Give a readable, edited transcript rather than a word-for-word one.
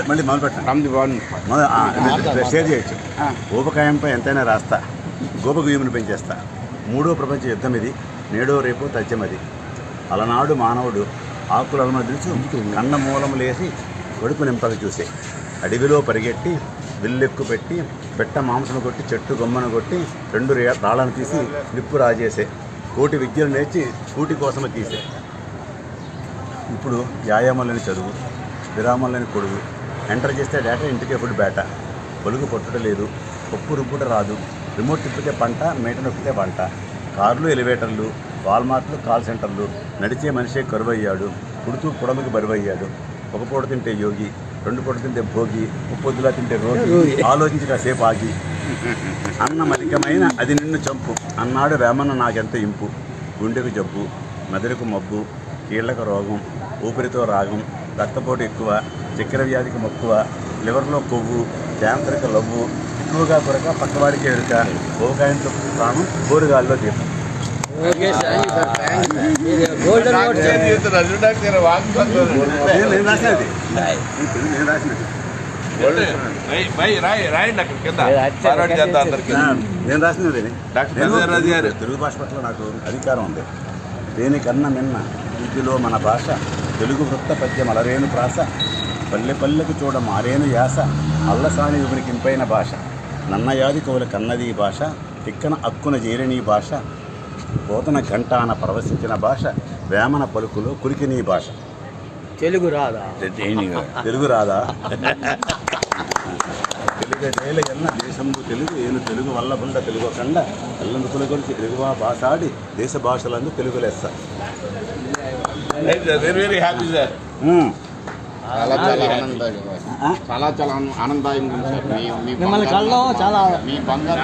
మళ్ళీ మొదలు పెట్టండి. షేర్ చేయొచ్చు. ఊపకాయంపై ఎంతైనా రాస్తా, గోపగుయ్యమును పెంచేస్తా. మూడో ప్రపంచ యుద్ధం ఇది, నేడో రేపో తథ్యమది. అలనాడు మానవుడు ఆకులను మదిల్చు కన్న మూలము లేసి కొడుకు నింపక చూసే. అడవిలో పరిగెట్టి విల్లెక్కు పెట్టి పెట్ట మాంసము కొట్టి చెట్టు గొమ్మను కొట్టి 2 రాళ్ళను తీసి నిప్పు రాజేసే. కోటి విద్యలు నేర్చి కూటి కోసము తీసే. ఇప్పుడు వ్యాయామం లేని చదువు, విరామం లేని కొడుగు. ఎంటర్ చేస్తే డేటా, ఇంటికే ఫుడ్ బేట. పొలుగు పొట్టుట లేదు, పప్పు రుబ్బుట రాదు. రిమోట్ తిప్పితే పంట, మేట నొక్కితే వంట. కార్లు, ఎలివేటర్లు, వాల్మార్ట్లు, కాల్ సెంటర్లు. నడిచే మనిషే కరువయ్యాడు, పుడుతూ పుడమికి బరువయ్యాడు. ఒక పూట తింటే యోగి, 2 పూట తింటే భోగి, ముప్పొద్దులా తింటే రోగి. ఆలోచించి కాసేపు ఆగి. అన్న మలికమైన అది నిన్ను చంపు అన్నాడు వేమన్న నాకెంత ఇంపు. గుండెకు జబ్బు, మెదడుకు మబ్బు, కీళ్లకు రోగం, ఊపిరితో రాగం, రక్తపోటు ఎక్కువ, చక్కెర వ్యాధికి మక్కువ, లివర్లో కొవ్వు, క్యాన్సర్కి లవ్వు, ఎక్కువగా కొరక పక్కవాడికి ఎరుక, ఊకాయంతో ప్రాణం, బోరుగాల్లో దీపం. నేను రాసినది తెలుగు భాష పట్ల నాకు అధికారం ఉంది. దేనికన్నా నిన్న ఇంటిలో మన భాష, తెలుగు వృత్త పద్యం అలరేను ప్రాస. పల్లె పల్లెకు చూడ మారేను యాస, అల్లసాని వివరికింపైన భాష. నన్నయాది కవుల కన్నది భాష, తిక్కన అక్కున చేరిని భాష. పోతన ఘంటాన పరవశించిన భాష, వేమన పలుకులో కురికిని భాష. తెలుగు రాదా? తెలుగు రాదా? తెలుగు ఎన్న దేశంబు తెలుగు, ఏను తెలుగు వల్ల బుండ తెలుగు కండ. ఎల్లందు కొలికొలిచి తెలుగువా భాషాడి, దేశ భాషలందు తెలుగు లెస్స. చాలా ఆనందదాయంగా ఉంది సార్. మిమ్మల్ని కళ్ళలో చాలా మీ బంగారు